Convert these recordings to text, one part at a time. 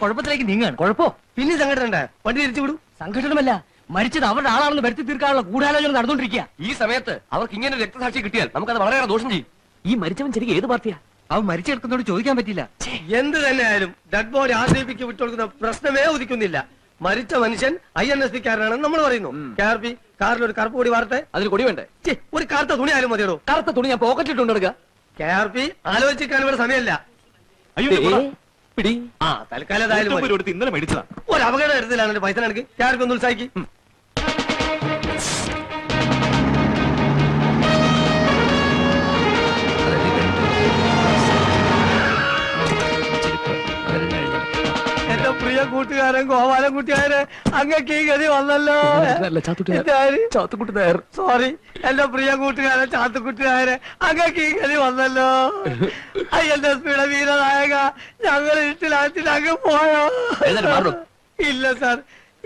കുഴപ്പത്തിലേക്ക് നീങ്ങാണ്. കുഴപ്പോ പിന്നെ സംഘടന വണ്ടി തിരിച്ചു വിടും. സംഘടനമല്ല, മരിച്ചത് അവരുടെ ആളാണെന്ന് വരുത്തി തീർക്കാനുള്ള ഗൂഢാലോചന നടന്നുകൊണ്ടിരിക്കുക. ഈ സമയത്ത് അവർക്ക് ഇങ്ങനെ രക്തസാക്ഷി കിട്ടിയാൽ നമുക്കത് വളരെയേറെ ദോഷം ചെയ്യും. ഈ മരിച്ചവൻ ശരിക്കും ഏത് പാർട്ടിയാ? അവൻ മരിച്ചെടുക്കുന്നോട് ചോദിക്കാൻ പറ്റില്ല. എന്ത് തന്നെ ആയാലും ഡെഡ് ബോഡി ആർഡിപിക്ക് വിട്ടുകൊടുക്കുന്ന പ്രശ്നമേ ഉദിക്കുന്നില്ല. മരിച്ച മനുഷ്യൻ INSP കാരനാണെന്ന് നമ്മൾ പറയുന്നു. KRP കാറിൽ ഒരു കറുപ്പ് കൊടി വാർത്തെ, അതിൽ കൊടി വേണ്ടേ? ഒരു കറുത്ത തുണി ആയാലും മതിയോ? കറുത്ത തുണി ഞാൻ പോക്കറ്റിട്ടുണ്ട് എടുക്കുക. KRP ആലോചിക്കാൻ ഇവിടെ സമയമല്ല. തൽക്കാലം ഇന്നലെ മേടിച്ചതാ. ഒരു അപകടം എടുത്തില്ല. പൈസ നടക്ക്. KRP ഒന്ന് ഉത്സാഹിക്ക്. എന്റെ പ്രിയ കൂട്ടുകാരൻ ഗോപാലൻ കുട്ടിയാരെ അങ്ങക്ക് ഈ ഗതി വന്നല്ലോ. സോറി, എന്റെ പ്രിയ കൂട്ടുകാരൻ ചാത്തുക്കുട്ടിയാരെ അങ്ങക്ക് ഈ ഗതി വന്നല്ലോ. INSPയുടെ വീരനായക ഞങ്ങൾ ഇട്ടിലാച്ചിട്ട് അങ്ങ് പോയോ? ഇല്ല സാർ,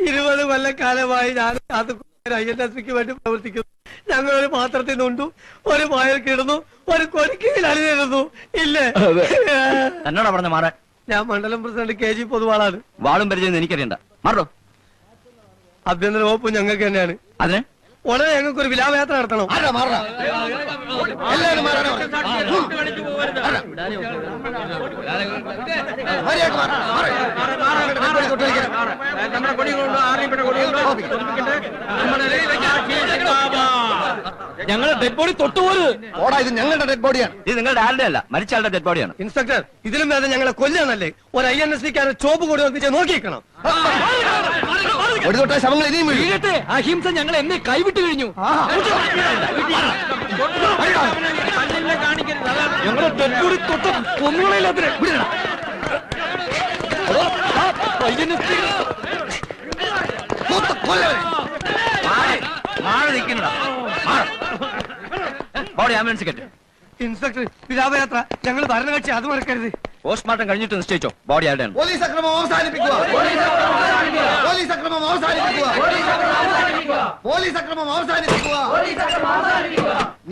20 കൊല്ലക്കാലമായി ഞാൻ ചാത്തുക്കുട്ടിയാർ INSPക്ക് വേണ്ടി പ്രവർത്തിക്കുന്നു. ഞങ്ങൾ ഒരു പാത്രത്തിൽ നിന്നുണ്ടു, ഒരു പായൽ കിടന്നു, ഒരു കൊടിക്കീഴിൽ അണിനിരുന്നു. ഇല്ലേ? എന്നോടാ പറഞ്ഞ മാറാൻ. ഞാൻ മണ്ഡലം പ്രസിഡന്റ് KG പൊതുവാളാണ്. വാളും പരിചയം എനിക്കറിയണ്ട. മാറോ. ആഭ്യന്തര വകുപ്പ് ഞങ്ങൾക്ക് തന്നെയാണ്. അതിന് ഉടനെ ഞങ്ങൾക്ക് ഒരു വിലാപയാത്ര നടത്തണം. ഞങ്ങളുടെ ഡെഡ് ബോഡി തൊട്ടുപോലും. ഇത് ഞങ്ങളുടെ ഡെഡ് ബോഡിയാണ്. ഇത് നിങ്ങളുടെ ആരുടെ അല്ല, മരിച്ച ആളുടെ ഡെഡ് ബോഡിയാണ്. ഇൻസ്പെക്ടർ, ഇതിലും വേദന ഞങ്ങളെ കൊല്ലാനല്ലേ? ഒരു INSPക്കാരൻ ചോപ്പ് കൂടി ഒന്നിച്ച് നോക്കിക്കണം. ശവങ്ങൾ ഇനിയും വീഴട്ടെ. അഹിംസ ഞങ്ങൾ എന്നെ കൈവിട്ട് കഴിഞ്ഞു. ഞങ്ങളെ ഡെഡ് ബോഡി തൊട്ട് കൊന്നുകളയില്ലാത്തിന് ബോഡി ആംബുലൻസ് കെട്ട്. ഇൻസ്പെക്ടർ, വിലാപയാത്ര ഞങ്ങൾ ഭരണകക്ഷി, അത് മറക്കരുത്. പോസ്റ്റ്മോർട്ടം കഴിഞ്ഞിട്ട് നിശ്ചയിച്ചോ ബോഡി ആരുടെയാണ്. പോലീസ് അക്രമം അവസാനിപ്പിക്കുക. പോലീസ് അക്രമം അവസാനിപ്പിക്കുക. പോലീസ് അക്രമം അവസാനിപ്പിക്കുക.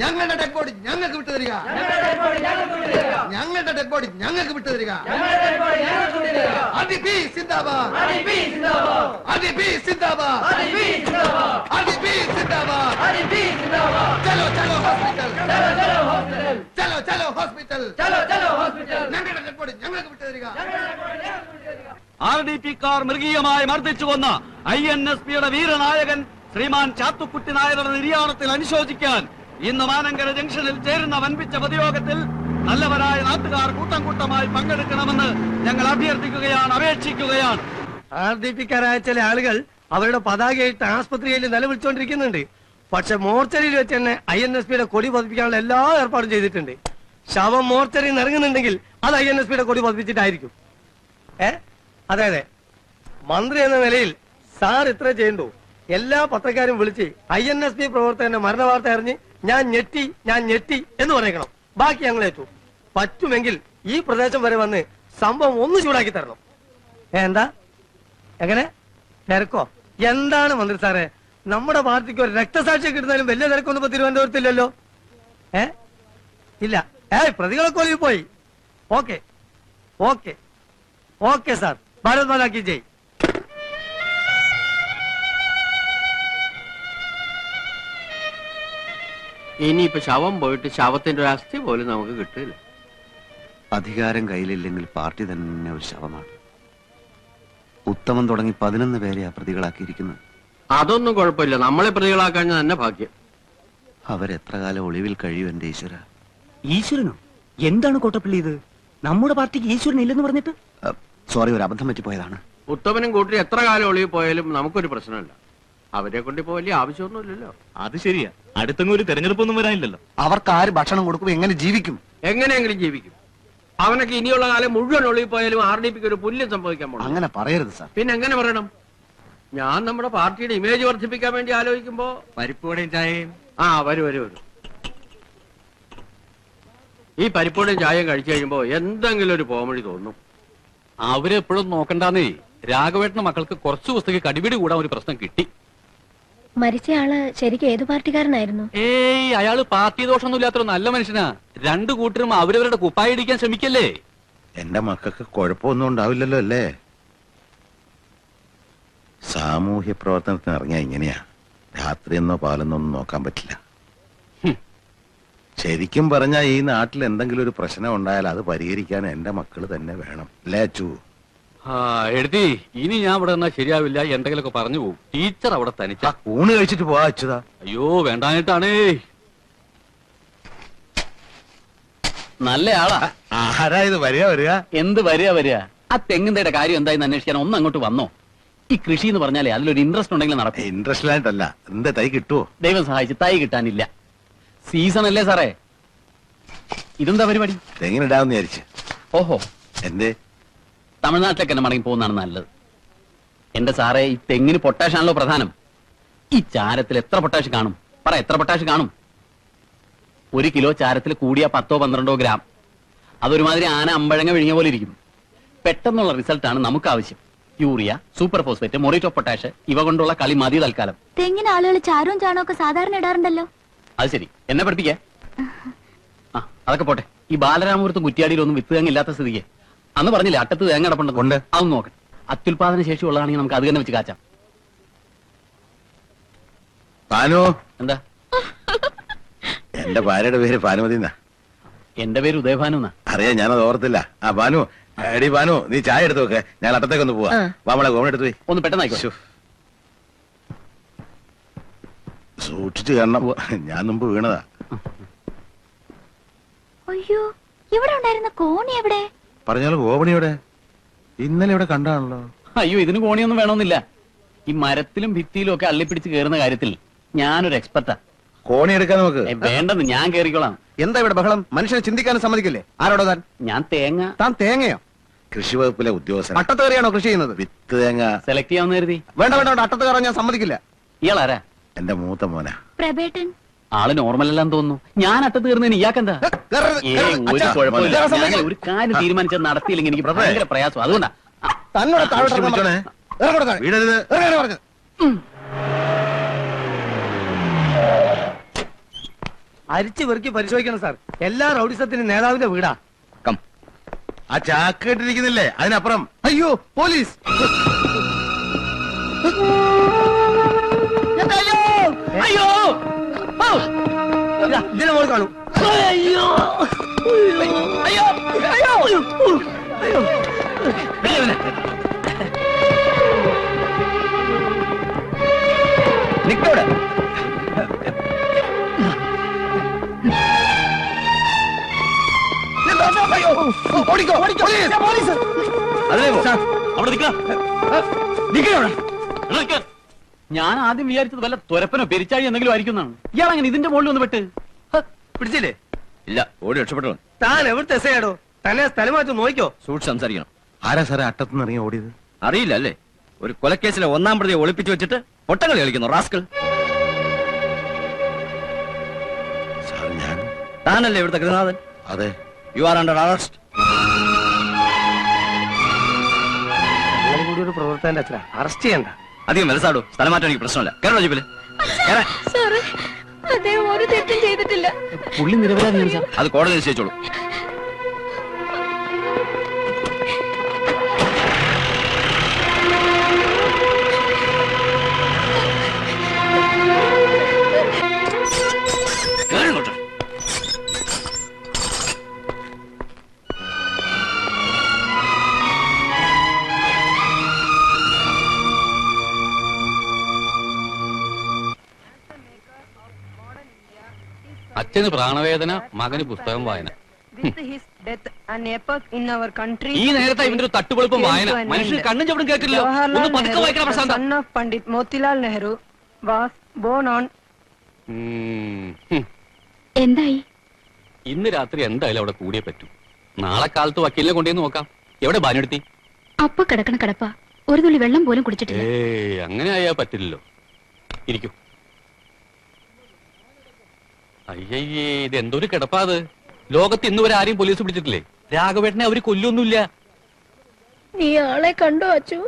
ഞങ്ങളുടെ ഡെഡ് ബോഡി ഞങ്ങൾക്ക് വിട്ടുതരിക. ഞങ്ങളുടെ ഡെഡ് ബോഡി ഞങ്ങൾക്ക് വിട്ടുതരിക. RDP സിന്ദാബാദ്. RDP സിന്ദാബാദ്. RDP സിന്ദാബാദ്. ചലോ ചലോ ഹോസ്പിറ്റൽ. ചലോ ചലോ ഹോസ്പിറ്റൽ. ഞങ്ങളുടെ ഡെഡ് ബോഡി ഞങ്ങൾക്ക് വിട്ടുതരിക. RDPക്കാർ മൃഗീയമായി മർദ്ദിച്ചു കൊന്ന INSPയുടെ വീരനായകൻ ശ്രീമാൻ ചാത്തുക്കുട്ടി നായരുടെ നിര്യാണത്തിൽ അനുശോചിക്കാൻ ഇന്ന് മാനങ്കര ജംഗ്ഷനിൽ ചേരുന്ന വൻപിച്ച പൊതുയോഗത്തിൽ നല്ലവരായ നാട്ടുകാർ കൂട്ടം കൂട്ടമായി പങ്കെടുക്കണമെന്ന് ഞങ്ങൾ അഭ്യർത്ഥിക്കുകയാണ്, അപേക്ഷിക്കുകയാണ്. RDPക്കാരായ ചില ആളുകൾ അവരുടെ പതാകയിട്ട് ആസ്പത്രിയിൽ നിലവിളിച്ചുകൊണ്ടിരിക്കുന്നുണ്ട്. പക്ഷെ മോർച്ചറിയിൽ വെച്ച് തന്നെ INSPയുടെ കൊടി പതിപ്പിക്കാനുള്ള എല്ലാ ഏർപ്പാടും ചെയ്തിട്ടുണ്ട്. ശവം മോർച്ചറിയിൽ നിന്ന് ഇറങ്ങുന്നുണ്ടെങ്കിൽ അത് INSPയുടെ കൊടി പതിപ്പിച്ചിട്ടായിരിക്കും. അതെ അതെ, മന്ത്രി എന്ന നിലയിൽ സാർ ഇത്ര ചെയ്യണ്ടു. എല്ലാ പത്രക്കാരും വിളിച്ച് INSP പ്രവർത്തകന്റെ മരണ വാർത്ത അറിഞ്ഞ് ഞാൻ ഞെട്ടി എന്ന് പറയണം. ബാക്കി ഞങ്ങൾ ഏറ്റു. പറ്റുമെങ്കിൽ ഈ പ്രദേശം വരെ വന്ന് സംഭവം ഒന്ന് ചൂടാക്കി തരണം. എന്താ എങ്ങനെ തിരക്കോ? എന്താണ് മന്ത്രി സാറേ, നമ്മുടെ പാർട്ടിക്ക് ഒരു രക്തസാക്ഷി കിട്ടുന്നതിലും വലിയ തിരക്കൊന്നും ഇപ്പൊ തിരുവനന്തപുരത്തില്ലല്ലോ. ഇല്ല, പ്രതികളൊക്കെ ഒളിവിൽ പോയി. Okay okay okay sir, Bharat Mata കി ജയ്. ഇനിയിപ്പോ ശവം പോയിട്ട് ശവത്തിന്റെ ഒരു അസ്ഥി പോലും നമുക്ക് കിട്ടില്ല. അധികാരം കയ്യിലില്ലെങ്കിൽ പാർട്ടി തന്നെ ഒരു ശവമാണ്. ഉത്തമൻ തുടങ്ങി 11 പേരെയാ പ്രതികളാക്കിയിരിക്കുന്നത്. അതൊന്നും കുഴപ്പമില്ല, നമ്മളെ പ്രതികളാക്കാൻ തന്നെ ഭാഗ്യം. അവരെത്ര കാലം ഒളിവിൽ കഴിയും എന്റെ ഈശ്വര. ഈശ്വരനോ? എന്താണ് കോട്ടപ്പള്ളി ഇത്? നമ്മുടെ പാർട്ടിക്ക് ഈശ്വരൻ ഇല്ലെന്ന് പറഞ്ഞിട്ട്? സോറി, ഒരു അബദ്ധം പറ്റിപ്പോയതാണ്. ഉത്തമനും കൂട്ടി എത്ര കാലം ഒളിവിൽ പോയാലും നമുക്കൊരു പ്രശ്നമില്ല. അവരെ കൊണ്ടിപ്പോ വലിയ ആവശ്യമൊന്നുമില്ലല്ലോ. അത് ശരിയാ, അടുത്തൊന്നും ഒരു തെരഞ്ഞെടുപ്പൊന്നും വരാനില്ലല്ലോ. അവർക്ക് ആര് ഭക്ഷണം കൊടുക്കും? എങ്ങനെ ജീവിക്കും? എങ്ങനെയെങ്കിലും ജീവിക്കും. അവനൊക്കെ ഇനിയുള്ള കാലം മുഴുവൻ ഒളിവിൽ പോയാലും RDPക്ക് ഒരു പുല്യം സംഭവിക്കാൻ പോകും. അങ്ങനെ പറയരുത് സാർ. പിന്നെ എങ്ങനെ പറയണം? ഞാൻ നമ്മുടെ പാർട്ടിയുടെ ഇമേജ് വർദ്ധിപ്പിക്കാൻ വേണ്ടി ആലോചിക്കുമ്പോ പരിപ്പോടെയും ചായയും. വരും. ഈ പരിപ്പോടെയും ചായയും കഴിച്ചു കഴിയുമ്പോ എന്തെങ്കിലും ഒരു പോമഴി തോന്നും. അവരെപ്പോഴും നോക്കണ്ടെന്നേ. രാഘവേട്ടന്റെ മക്കൾക്ക് കുറച്ചു ദിവസത്തേക്ക് കടിപിടി കൂടാൻ ഒരു പ്രശ്നം കിട്ടി. മരിച്ചയാള് ശരിക്കും ഏത് പാർട്ടിക്കാരനായിരുന്നു? അയാള് പാർട്ടി ദോഷമൊന്നും ഇല്ലാത്തൊരു നല്ല മനുഷ്യനാ. 2 കൂട്ടരും അവരവരുടെ കുപ്പായി ഇടിക്കാൻ ശ്രമിക്കല്ലേ. എന്റെ മക്കൾക്ക് കുഴപ്പമൊന്നും ഉണ്ടാവില്ലല്ലോ അല്ലേ? സാമൂഹ്യ പ്രവർത്തനത്തിന് ഇറങ്ങിയ ഇങ്ങനെയാ. രാത്രിയെന്നോ പാലെന്നോ ഒന്നും നോക്കാൻ പറ്റില്ല. ശരിക്കും പറഞ്ഞാൽ ഈ നാട്ടിൽ എന്തെങ്കിലും ഒരു പ്രശ്നം ഉണ്ടായാൽ അത് പരിഹരിക്കാൻ എന്റെ മക്കള് തന്നെ വേണം. അല്ലേ അച്ചു? എഴുതി ഇനി ഞാൻ ഇവിടെ നിന്നാ ശരിയാവില്ല. എന്തെങ്കിലുമൊക്കെ പറഞ്ഞു പോകും. ടീച്ചർ അവിടെ തനിച്ച. ഊണ് കഴിച്ചിട്ട് പോവാ അച്ചുതാ. അയ്യോ വേണ്ടായിട്ടാണേ. നല്ല ആളാ. ആരാ ഇത്? വരിക. എന്ത് വരിക? ആ തെങ്ങിന്റെ കാര്യം എന്തായെന്ന് അന്വേഷിക്കാൻ ഒന്ന് അങ്ങോട്ട് വന്നോ? ഈ കൃഷി എന്ന് പറഞ്ഞാലേ അതിലൊരു ഇൻട്രസ്റ്റ് ഉണ്ടെങ്കിൽ നടക്കും. ഇൻട്രസ്റ്റ് ആയിട്ടല്ല. എന്താ തൈ കിട്ടുവോ? ദൈവം സഹായിച്ച് തൈ കിട്ടാനില്ല. സീസൺ അല്ലേ സാറേ? ഇതെന്താ പരിപാടി? തെങ്ങിനിടാന്ന് വിചാരിച്ച്. ഓഹോ, എന്തേ? തമിഴ്നാട്ടിലേക്ക് തന്നെ മടങ്ങി പോകുന്നതാണ് നല്ലത്. എന്റെ സാറേ, ഈ തെങ്ങിന് പൊട്ടാഷ് ആണല്ലോ പ്രധാനം. ഈ ചാരത്തിൽ എത്ര പൊട്ടാഷ് കാണും? പറ, എത്ര പൊട്ടാഷ് കാണും? 1 കിലോ ചാരത്തിൽ കൂടിയ 10-12 ഗ്രാം. അതൊരുമാതിരി ആന അമ്പഴങ്ങ വിഴിഞ്ഞ പോലെ ഇരിക്കും. പെട്ടെന്നുള്ള റിസൾട്ടാണ് നമുക്ക് ആവശ്യം. യൂറിയ, സൂപ്പർ ഫോസ്ഫേറ്റ്, മൊറിറ്റോ പൊട്ടാഷ് ഇവ കൊണ്ടുള്ള കളി മതി തൽക്കാലം. തെങ്ങിന് ആളുകൾ ചാരവും ചാണവും ഒക്കെ സാധാരണ ഇടാറുണ്ടല്ലോ. അത് ശരി, എന്നെ പഠിപ്പിക്കേ. ആ അതൊക്കെ പോട്ടെ. ഈ ബാലരാമപുരത്തും കുറ്റിയാടിയിലൊന്നും വിത്ത് തേങ്ങ ഇല്ലാത്ത സ്ഥിതിക്ക് അന്ന് പറഞ്ഞില്ലേ അട്ടത്ത് തേങ്ങ അടപ്പുണ്ട്. അതൊന്നും നോക്കണം. അത്യുൽപാദന ശേഷി ഉള്ളതാണെങ്കിൽ നമുക്ക് അത് തന്നെ വെച്ച് കാച്ചാം. പാനു. എന്താ? എന്റെ ഭാര്യയുടെ പേര് ഭാനുമതി എന്നാ. എന്റെ പേര് ഉദയഭാനു എന്നാ. അറിയാ, ഞാനത് ഓർത്തില്ല. ആ ഭാനു, എടി ഭാനു, നീ ചായ എടുത്തു വെക്കെ. ഞാൻ അട്ടത്തേക്ക് ഒന്ന് പോവാ. വാമളെ ഗോവൺ എടുത്തു പോയി. ഒന്ന് പെട്ടെന്നായിക്കോ. സൂക്ഷിച്ചു കാണണം. ഞാൻ മുമ്പ് വീണതാ. അയ്യോ, ഇവിടെ ഉണ്ടായിരുന്ന കോണി എവിടെ? പറഞ്ഞാലും ഗോപണിയോടെ ഇന്നലെ ഇവിടെ കണ്ടാണല്ലോ. അയ്യോ, ഇതിന് കോണിയൊന്നും വേണമെന്നില്ല. ഈ മരത്തിലും ഭിത്തിയിലും ഒക്കെ അള്ളിപ്പിടിച്ച് കയറുന്ന കാര്യത്തിൽ ഞാനൊരു എക്സ്പെർട്ടാ. കോണി എടുക്കാൻ നമുക്ക് വേണ്ടെന്ന്, ഞാൻ കേറിക്കോളാം. എന്താ ഇവിടെ ബഹളം? മനുഷ്യനെ ചിന്തിക്കാനും സമ്മതിക്കില്ലേ? ആരോടോ താൻ? ഞാൻ തേങ്ങ. താൻ തേങ്ങയോ? കൃഷി വകുപ്പിലെ ഉദ്യോഗസ്ഥൻ. അട്ടത്ത് കയറിയാണോ കൃഷി ചെയ്യുന്നത്? വിത്ത് തേങ്ങ സെലക്ട് ചെയ്യാമെന്ന് കരുതി. വേണ്ട വേണ്ട വേണ്ട, അട്ടത്ത് കയറാൻ ഞാൻ സമ്മതിക്കില്ല. ഇയാളാരാ? എന്റെ മൂത്ത മോനാ. പ്രബേട്ടൻ. ആള് നോർമൽ അല്ലാന്ന് തോന്നുന്നു. ഞാൻ അട്ടത്ത് കയറുന്നതിന് ഇയാക്കെന്താ? ഒരു കുഴപ്പമില്ല. ഞാൻ ഒരു കാര്യം തീരുമാനിച്ചത് നടത്തിയില്ലെങ്കിൽ എനിക്ക് ഭയങ്കര പ്രയാസം. അതുകൊണ്ടാ തന്നോട് വീടരുത്. അരിച്ചു വെറുക്കി പരിശോധിക്കണം സാർ. എല്ലാ റൗഡിസത്തിനും നേതാവിന്റെ വീടാ. ആ ചാക്ക് കെട്ടിരിക്കുന്നില്ലേ, അതിനപ്പുറം. അയ്യോ, പോലീസ്! അയ്യോ, ഇതിനെ മോൾ കാണൂ. അയ്യോ, അയ്യോ, അയ്യോ, അയ്യോ. നിക്കോടെ. ഓടിക്കോ, പോലീസ്! ഞാൻ ആദ്യം വിചാരിച്ചത് വല്ല തുരപ്പനോ പെരിച്ചാഴി എന്തെങ്കിലും ആയിരിക്കുന്നതാണ്. ഇയാളങ്ങനെ ഇതിന്റെ മുകളിൽ ഒന്ന് പെട്ട് പിടിച്ചില്ലേ? ഇല്ല, ഓടി രക്ഷപ്പെട്ടു. താൻ എവിടുത്തെ എസയാടോ? തന്നെ സ്ഥലം മാറ്റി നോക്കിയോ? സൂക്ഷിച്ച് സംസാരിക്കണം. ആരാ സാറേ അട്ടത്തുനിന്ന് ഇറങ്ങി ഓടിയത്? അറിയില്ല അല്ലേ? ഒരു കൊലക്കേസിലെ 1-ാം പ്രതിയെ ഒളിപ്പിച്ചു വെച്ചിട്ട് പൊട്ടങ്ങളി കളിക്കുന്നു റാസ്കൾ. സാർ ഞാൻ. താനല്ലേ ഇവിടുത്തെ ഗൃഹനാഥൻ? അതെ. You are under arrest. കൂടി ഒരു പ്രവർത്തകന്റെ അച്ഛനാ. അറസ്റ്റ് ചെയ്യണ്ട. അധികം വലസാടോ. സ്ഥലം മാറ്റാൻ എനിക്ക് പ്രശ്നമില്ല. കേരള ജീപ്പില് അദ്ദേഹം ഒരു തെറ്റും ചെയ്തിട്ടില്ല. പുള്ളി നിരപരാധിയാണ് സാർ. അത് കോടതി നിശ്ചയിച്ചോളൂ. അച്ഛന് പ്രാണവേദന, മകന് പുസ്തകം വായന. ഈ നേരത്തെ ഇവന്റെ ഒരു തട്ടുപൊളിപ്പം വായന. മനുഷ്യന് കണ്ണും ചവിടും കേൾക്കില്ലല്ലോ. ഒന്ന് പതുക്കെ വായിക്കണം Prashanth. Pandit Motilal Nehru was born on. എന്തായി? ഇന്ന് രാത്രി എന്തായാലും അവിടെ കൂടിയേ പറ്റൂ. നാളെ കാലത്ത് വക്കീലിനെ കൊണ്ടുവന്ന് നോക്കാം. എവിടെ ബാനെടുത്തി? അപ്പ കിടക്കണ കിടപ്പ. ഒരു തുള്ളി വെള്ളം പോലും കുടിച്ചിട്ടില്ല. അങ്ങനെ ആയാ പറ്റില്ലല്ലോ. ഇരിക്കൂ. അയ്യയ്യേ, ഇത് എന്തൊരു കിടപ്പാത്. ലോകത്ത് ഇന്നുവരെ ആരെയും പോലീസ് പിടിച്ചിട്ടില്ലേ? രാഘവേട്ടനെ അവര് കൊല്ലൊന്നുമില്ല. നീ ആളെ കണ്ടോ അച്ചു?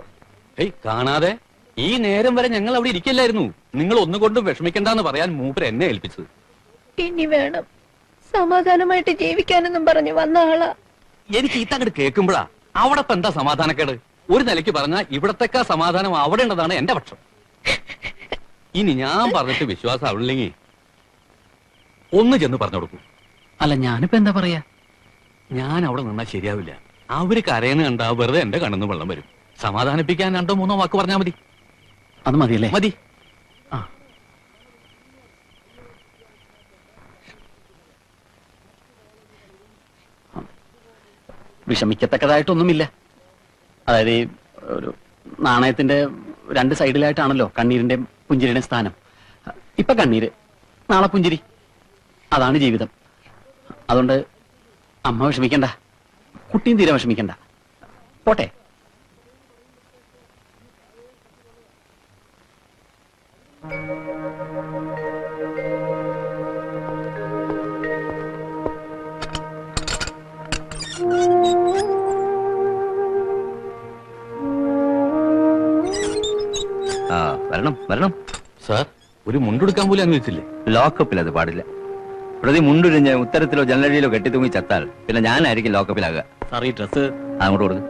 കാണാതെ ഈ നേരം വരെ ഞങ്ങൾ അവിടെ ഇരിക്കില്ലായിരുന്നു. നിങ്ങൾ ഒന്നുകൊണ്ടും വിഷമിക്കണ്ടെന്ന് പറയാൻ മൂപ്പർ എന്നെ ഏൽപ്പിച്ചത്. ഇനി വേണം സമാധാനമായിട്ട് ജീവിക്കാനെന്നും പറഞ്ഞു വന്ന ആളാ. എനിക്ക് ഈ തങ്ങട് കേൾക്കുമ്പോഴാ അവിടെ ഇപ്പൊ എന്താ സമാധാനക്കേട്? ഒരു നിലയ്ക്ക് പറഞ്ഞാൽ ഇവിടത്തേക്കാ സമാധാനം അവിടെ ഉള്ളതാണ് എന്റെ പക്ഷം. ഇനി ഞാൻ പറഞ്ഞിട്ട് വിശ്വാസം ആവില്ലെങ്കിൽ ഒന്ന് ചെന്ന് പറഞ്ഞു കൊടുക്കൂ. അല്ല ഞാനിപ്പോ എന്താ പറയാ, ഞാൻ അവിടെ നിന്നാൽ ശരിയാവില്ല. അവര് കരയുന്ന കണ്ടാ വെറുതെ എന്റെ കണ്ണിന്ന് വെള്ളം വരും. സമാധാനിപ്പിക്കാൻ 2-3 വാക്ക് പറഞ്ഞാൽ മതി. അത് മതിയല്ലേ? മതി. ആ വിഷമിക്കത്തക്കതായിട്ടൊന്നുമില്ല. അതായത് ഈ ഒരു നാണയത്തിന്റെ 2 സൈഡിലായിട്ടാണല്ലോ കണ്ണീരിന്റെ പുഞ്ചിരിയുടെ സ്ഥാനം. ഇപ്പൊ കണ്ണീര്, നാളെ പുഞ്ചിരി, അതാണ് ജീവിതം. അതുകൊണ്ട് അമ്മ വിഷമിക്കണ്ട, കുട്ടിയും തീരെ വിഷമിക്കണ്ട. പോട്ടെ. വരണം വരണം. സാർ, ഒരു മുണ്ടെടുക്കാൻ പോലും അനുവദിച്ചില്ലേ? ലോക്കപ്പിൽ അത് പാടില്ല. പ്രതി മുണ്ടുരിഞ്ഞ് ഉത്തരത്തിലോ ജനലടിയിലോ കെട്ടിത്തൂങ്ങി ചത്താൽ പിന്നെ ഞാനായിരിക്കും ലോക്കപ്പിലാകുക. സാർ, ഈ ഡ്രസ് അങ്ങോട്ട് കൊടുക്കും.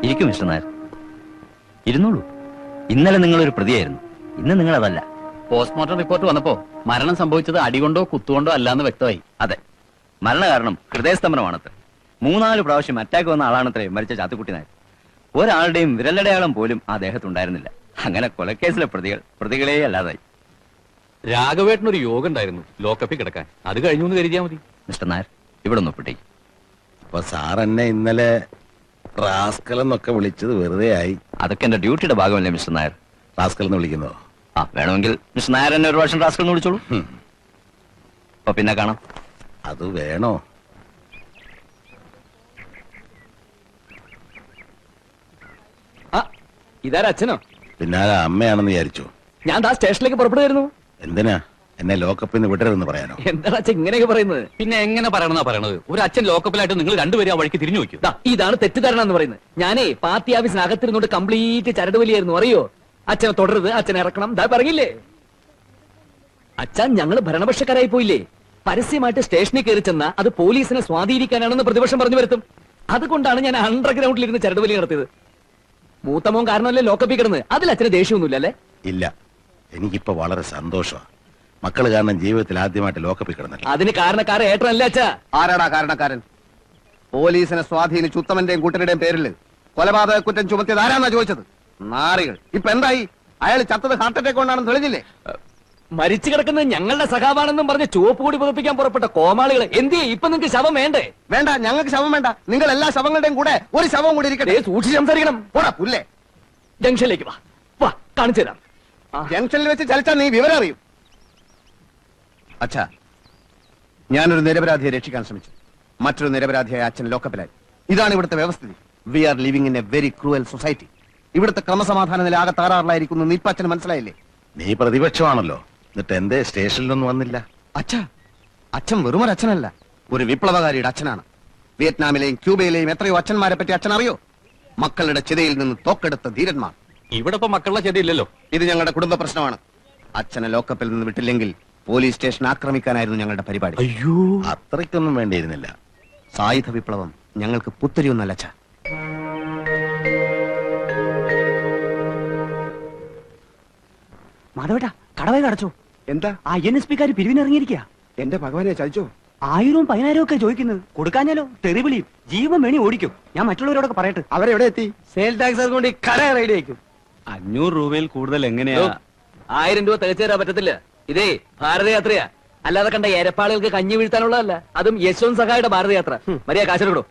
ഇരിക്കും മിസ്റ്റർ നായർ, ഇരുന്നോളൂ. ഇന്നലെ നിങ്ങളൊരു പ്രതിയായിരുന്നു, ഇന്ന് നിങ്ങൾ അതല്ല. പോസ്റ്റ്മോർട്ടം റിപ്പോർട്ട് വന്നപ്പോ മരണം സംഭവിച്ചത് അടികൊണ്ടോ കുത്തുകൊണ്ടോ അല്ലാന്ന് വ്യക്തമായി. അതെ, മരണകാരണം ഹൃദയസ്തംഭനമാണത്രേ. 3-4 പ്രാവശ്യം അറ്റാക്ക് വന്ന ആളാണത്രേ മരിച്ച ചാത്തുക്കുട്ടി നായർ. ഒരാളുടെയും വിരലടയാളം പോലും ആ ദേഹത്തുണ്ടായിരുന്നില്ല. അങ്ങനെ കൊലക്കേസിലെ പ്രതികളെ അല്ലാതായി. രാഘവേട്ടനൊരു യോഗം ഉണ്ടായിരുന്നു ലോക്കപ്പിൽ കിടക്കാൻ, അത് കഴിഞ്ഞു എന്ന് കരുതിയാ മതി. മിസ്റ്റർ നായർ, ഇവിടെ ഒന്ന് ഒപ്പിട്ടേക്ക്. അപ്പൊ സാർ എന്നെ ഇന്നലെ റാസ്കൽ എന്നൊക്കെ വിളിച്ചത് വെറുതെ ആയി. അതൊക്കെ എന്റെ ഡ്യൂട്ടിയുടെ ഭാഗമല്ലേ മിസ്റ്റർ നായർ. റാസ്കൽ എന്ന് വിളിക്കുന്നോ? ആ, വേണമെങ്കിൽ മിസ്റ്റർ നായർ എന്നെ ഒരു വർഷം റാസ്കൽ എന്ന് വിളിച്ചോളൂ. അപ്പൊ പിന്നെ കാണാം. അത് വേണോ? ഇതാരാ, അച്ഛനോ? പിന്നെ അമ്മയാണെന്ന് വിചാരിച്ചു. ഞാൻ ദാ സ്റ്റേഷനിലേക്ക് പുറപ്പെടുമായിരുന്നു. എന്തിനാ എന്നെ ലോക്കപ്പിൽ നിന്ന് വിടരുതെന്ന് പറയാനോ? എന്താണ് അച്ഛൻ ഇങ്ങനെയൊക്കെ പറയുന്നത്? പിന്നെ എങ്ങനെ പറയണമെന്നാ പറയണത്? ഒരു അച്ഛൻ ലോക്കപ്പിലായിട്ട് നിങ്ങൾ രണ്ടുപേരും ആ വഴിക്ക് തിരിഞ്ഞു നോക്കൂ. ഇതാണ് തെറ്റിദ്ധാരണ എന്ന് പറയുന്നത്. ഞാനേ പാർട്ടി ഓഫീസിനകത്തിരുന്നോണ്ട് കംപ്ലീറ്റ് ചരട് വലിയായിരുന്നു, അറിയോ? അച്ഛനെ തുടരുത്, അച്ഛനെ ഇറക്കണം, ദാ പറഞ്ഞില്ലേ അച്ഛൻ. ഞങ്ങള് ഭരണപക്ഷക്കാരായി പോയില്ലേ? പരസ്യമായിട്ട് സ്റ്റേഷനിൽ കയറി ചെന്ന അത് പോലീസിനെ സ്വാധീനിക്കാനാണെന്ന് പ്രതിപക്ഷം പറഞ്ഞു വരുത്തും. അതുകൊണ്ടാണ് ഞാൻ അണ്ടർഗ്രൗണ്ടിൽ ഇരുന്ന് ചരട് വലി നടത്തിയത്. മൂത്തമോൻ കാരണമല്ലേ ലോക്കപ്പിൽ കിടന്ന്. അതിൽ അച്ഛന് ദേഷ്യമൊന്നുമില്ല അല്ലേ? ഇല്ല, എനിക്കിപ്പോ വളരെ സന്തോഷമാണ്. മക്കള് കാരണം ജീവിതത്തിൽ ആദ്യമായിട്ട് ലോക്കപ്പിൽ കിടന്നില്ല. അതിന് കാരണക്കാരൻ ഏട്ടനല്ലേ അച്ഛാ? ആരാടാ കാരണക്കാരൻ? പോലീസിനെ സ്വാധീനിച്ച് ഉത്തമന്റെയും കുട്ടരുടെയും പേരിൽ കൊലപാതക കുറ്റം ചുമത്തിയത് ആരാന്നാ ചോദിച്ചത്? നാറികൾ. ഇപ്പൊ എന്തായി? അയാൾ ചത്തത് ഹാർട്ട് അറ്റാക്ക് കൊണ്ടാണെന്ന് തെളിഞ്ഞില്ലേ? മരിച്ചു കിടക്കുന്നത് ഞങ്ങളുടെ സഖാവാണെന്നും പറഞ്ഞ് ചുവപ്പ് കൂടി പുതപ്പിക്കാൻ പുറപ്പെട്ട കോമാളികളെ എന്തിയെ? ഇപ്പൊ നിങ്ങൾക്ക് ശവം വേണ്ടേ? വേണ്ട, ഞങ്ങൾക്ക് ശവം വേണ്ട. നിങ്ങൾ എല്ലാ ശവങ്ങളുടെയും കൂടെ ഒരു ശവം കൂടി ഇരിക്കട്ടെ. സൂക്ഷിച്ച് സംസാരിക്കണം. പോടാ പുല്ലേ. ജംഗ്ഷനിലേക്ക് വാ, വാ കാണിച്ചു തരാം. ജംഗ്ഷനിൽ വെച്ച് ചലിച്ചാൽ നീ വിവരം അറിയും. അച്ഛാ, ഞാനൊരു നിരപരാധിയെ രക്ഷിക്കാൻ ശ്രമിച്ചു. മറ്റൊരു നിരപരാധിയായ അച്ഛൻ ലോക്കപ്പിലായി. ഇതാണ് ഇവിടുത്തെ വ്യവസ്ഥിതി. We are living in a very cruel society. ഇവിടുത്തെ ക്രമസമാധാന നില ആകെ തകരാറിലായിരിക്കുന്നു. ഇപ്പൊ അച്ഛന് മനസ്സിലായില്ലേ? നീ പ്രതിപക്ഷമാണല്ലോ, എന്നിട്ട് എന്തേ സ്റ്റേഷനിലൊന്നും വന്നില്ല? അച്ഛാ, അച്ഛൻ വെറുമൊരു അച്ഛനല്ല, ഒരു വിപ്ലവകാരിയുടെ അച്ഛനാണ്. വിയറ്റ്നാമിലെയും ക്യൂബയിലെയും എത്രയോ അച്ഛന്മാരെ പറ്റി അച്ഛൻ അറിയോ? മക്കളുടെ ചിതയിൽ നിന്ന് തോക്കെടുത്ത ധീരന്മാർ. ഇവിടെ ഇപ്പൊ മക്കളുടെ ചെടിയില്ലല്ലോ. ഇത് ഞങ്ങളുടെ കുടുംബ പ്രശ്നമാണ്. അച്ഛനെ ലോക്കപ്പിൽ നിന്ന് വിട്ടില്ലെങ്കിൽ പോലീസ് സ്റ്റേഷൻ ആക്രമിക്കാനായിരുന്നു ഞങ്ങളുടെ പരിപാടി. അയ്യോ, അത്രയ്ക്കൊന്നും വേണ്ടിയിരുന്നില്ല. സായുധ വിപ്ലവം ഞങ്ങൾക്ക് പുത്തരിയൊന്നല്ല അച്ഛാ. മാധവേട്ടാ, കടവേ കടച്ചോ? എന്താ? INSP കാര് പിരിവിനിറങ്ങിയിരിക്കുക. എന്റെ ഭഗവാനെ, ചതിച്ചോ? 1000-10,000 ഒക്കെ ചോദിക്കുന്നത്. കൊടുക്കാഞ്ഞാലോ തെറിവിളിയും ജീവൻ വേണി ഓടിക്കും. ഞാൻ മറ്റുള്ളവരോടൊക്കെ പറയട്ടെ. അവരെവിടെ എത്തി? സെയിൽ ടാക്സ് കൊണ്ട് കട റൈഡ് അയക്കും. 500 രൂപയിൽ കൂടുതൽ എങ്ങനെയാ? 1000 രൂപ തികച്ചു തരാൻ പറ്റത്തില്ല. ഇതേ ഭാരതയാത്രയാ, അല്ലാതെ കണ്ട എരപ്പാളുകൾക്ക് കഞ്ഞി വീഴ്ത്താനുള്ളതല്ല. അതും യശ്വന്ത് സഹായുടെ ഭാരതയാത്ര. മര്യാദ കാശെടുക്കടോ.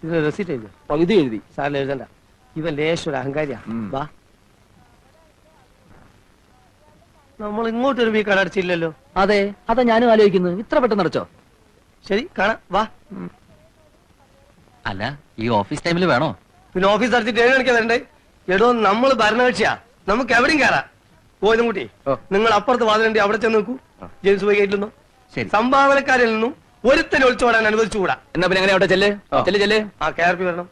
ഇതിന് റെസിറ്റ് എഴുതി. പകുതി എഴുതി. സാറിന് എഴുതണ്ട. ഇവൻ ലേശൊരു അഹങ്കാരിയാ. വാ, നമ്മൾ ഇങ്ങോട്ടൊരു വീ കടടച്ചില്ലല്ലോ. അതെ, അതാ ഞാനും ആലോചിക്കുന്നത്. ഇത്ര പെട്ടെന്ന് അടച്ചോ? ശരി, കാണാം, വാ. അല്ല, ഈ ഓഫീസ് ടൈമിൽ വേണോ? പിന്നെ ഓഫീസ് അടച്ചിട്ട് 7 മണിക്കാ വരണ്ടേ? എടോ, നമ്മൾ ഭരണകക്ഷിയാ, നമുക്ക് എവിടെയും കയറാം. പോയതും കൂട്ടി നിങ്ങൾ അപ്പുറത്ത് വാതിലുണ്ട്, അവിടെ ചെന്ന് നോക്കൂ. ജെയിംസ് ബോയ് ഗേറ്റിൽ നിന്നോ സംഭാവനക്കാരിൽ നിന്നും ഒരുത്തനെ ഒളിച്ചോടാൻ അനുവദിച്ചുകൂടാ. എന്നാ പിന്നെ അങ്ങനെ അവിടെ ചെല്ല്. ആ KRP വരണം.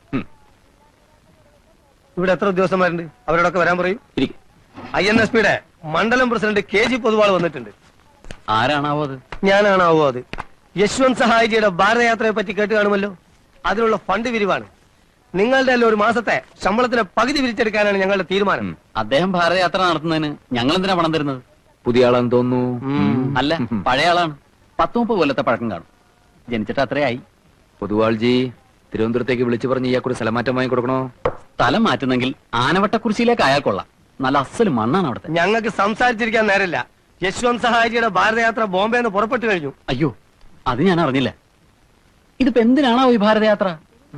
ഇവിടെ എത്ര ഉദ്യോഗസ്ഥന്മാരുണ്ട്? അവരോടൊക്കെ വരാൻ പറയും. INSPയുടെ മണ്ഡലം പ്രസിഡന്റ് KG പൊതുവാൾ വന്നിട്ടുണ്ട്. ആരാണാവോ അത്? ഞാനാണാവോ അത്? യശ്വന്ത് സഹായിജിയുടെ ഭാരതയാത്രയെ പറ്റി കേട്ട് കാണുമല്ലോ. അതിനുള്ള ഫണ്ട് വിരിവാണ്. നിങ്ങളുടെ എല്ലാം ഒരു മാസത്തെ ശമ്പളത്തിന് പകുതി വിരിച്ചെടുക്കാനാണ് ഞങ്ങളുടെ തീരുമാനം. അദ്ദേഹം ഭാരതയാത്ര നടത്തുന്നതിന് ഞങ്ങൾ എന്തിനാ പണം തരുന്നത്? പുതിയ ആളാന്ന് തോന്നുന്നു. അല്ല, പഴയ ആളാണ്. 10-30 കൊല്ലത്തെ പഴക്കം കാണും. ജനിച്ചിട്ട് അത്രയായി. പൊതുവാൾജി തിരുവനന്തപുരത്തേക്ക് വിളിച്ചു പറഞ്ഞ് ഇയാൾക്കൊരു സ്ഥലമാറ്റം വാങ്ങി കൊടുക്കണോ? സ്ഥലം മാറ്റുന്നെങ്കിൽ ആനവട്ടക്കുറിശിയിലേക്ക് അയാൾ കൊള്ളാം. നല്ല അസല് മണ്ണാണ് അവിടുത്തെ. ഞങ്ങൾക്ക് സംസാരിച്ചിരിക്കാൻ നേരമില്ല. യശ്വന്ത് സഹായിജിയുടെ ഭാരതയാത്ര ബോംബെന്ന് പുറപ്പെട്ടു കഴിഞ്ഞു. അയ്യോ, അത് ഞാൻ അറിഞ്ഞില്ല. ഇതിപ്പോ എന്തിനാണോ ഈ ഭാരതയാത്ര?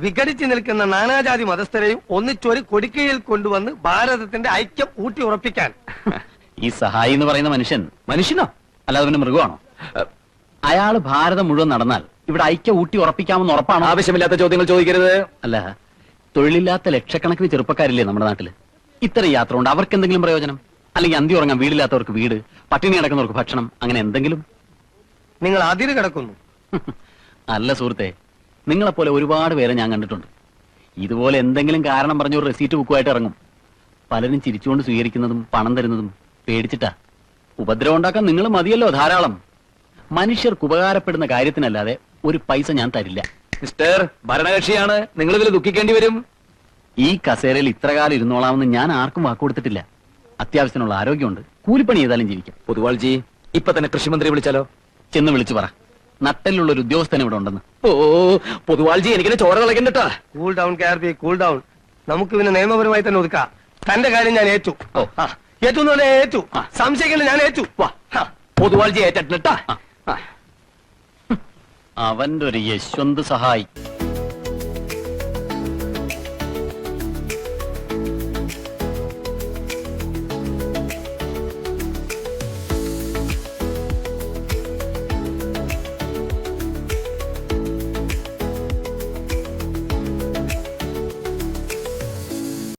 വിഘടിച്ചു നിൽക്കുന്ന നാനാജാതി മതസ്ഥരെയും ഒന്നിച്ചൊരു കൊടിക്കീഴിൽ കൊണ്ടുവന്ന് ഭാരതത്തിന്റെ ഐക്യം ഊട്ടി ഉറപ്പിക്കാൻ. ഈ സഹായി എന്ന് പറയുന്ന മനുഷ്യനോ അല്ലാതെ പിന്നെ മൃഗമാണോ? അയാള് ഭാരതം മുഴുവൻ നടന്നാൽ ഇവിടെ ഐക്യം ഊട്ടി ഉറപ്പിക്കാമെന്ന് ഉറപ്പാണോ? ആവശ്യമില്ലാത്ത ചോദ്യങ്ങൾ ചോദിക്കരുത്. അല്ല, തൊഴിലില്ലാത്ത ലക്ഷക്കണക്കിന് ചെറുപ്പക്കാരില്ലേ നമ്മുടെ നാട്ടില്? ഇത്തരം യാത്ര കൊണ്ട് അവർക്ക് എന്തെങ്കിലും പ്രയോജനം? അല്ലെങ്കിൽ അന്തി ഉറങ്ങാൻ വീടില്ലാത്തവർക്ക് വീട്, പട്ടിണി കിടക്കുന്നവർക്ക് ഭക്ഷണം, അങ്ങനെ എന്തെങ്കിലും? നിങ്ങൾ അതിര് കിടക്കുന്നു. അല്ല സുഹൃത്തെ, നിങ്ങളെപ്പോലെ ഒരുപാട് പേരെ ഞാൻ കണ്ടിട്ടുണ്ട്. ഇതുപോലെ എന്തെങ്കിലും കാരണം പറഞ്ഞ ഒരു റെസീറ്റ് ബുക്കുമായിട്ട് ഇറങ്ങും. പലരും ചിരിച്ചുകൊണ്ട് സ്വീകരിക്കുന്നതും പണം തരുന്നതും പേടിച്ചിട്ടാ. ഉപദ്രവം ഉണ്ടാക്കാൻ നിങ്ങൾ മതിയല്ലോ ധാരാളം. മനുഷ്യർക്ക് ഉപകാരപ്പെടുന്ന കാര്യത്തിനല്ലാതെ ഒരു പൈസ ഞാൻ തരില്ല. മിസ്റ്റർ, ഭരണകക്ഷിയാണ്, നിങ്ങൾ ഇതിൽ ദുഃഖിക്കേണ്ടി വരും. ഈ കസേരയിൽ ഇത്ര കാലം ഇരുന്നോളാമെന്ന് ഞാൻ ആർക്കും വാക്കുകൊടുത്തിട്ടില്ല. അത്യാവശ്യത്തിനുള്ള ആരോഗ്യമുണ്ട്. കൂലിപ്പണി ചെയ്താലും ജീവിക്കാം. പൊതുവാൾജി ഇപ്പൊ തന്നെ കൃഷിമന്ത്രി വിളിച്ചാലോ? ചെന്ന് വിളിച്ചു പറ, നട്ടലുള്ള ഒരു ഉദ്യോഗസ്ഥൻ ഇവിടെ ഉണ്ടെന്ന്. ഓ പൊതുവാൾജി എനിക്കിനെ ചോര കളക്കണ്ടട്ടാ. Cool down KRP, cool down. നമുക്ക് പിന്നെ നിയമപരമായി തന്നെ ഒതുക്കാം. തന്റെ കാര്യം ഞാൻ ഏറ്റു. ഏറ്റു എന്ന് പറഞ്ഞാൽ ഏറ്റു. സംശയിക്കണ്ട, ഞാൻ ഏറ്റു. പൊതുവാൾജി ഏറ്റിട്ടാ. അവന്റെ ഒരു യശ്വന്ത് സഹായി.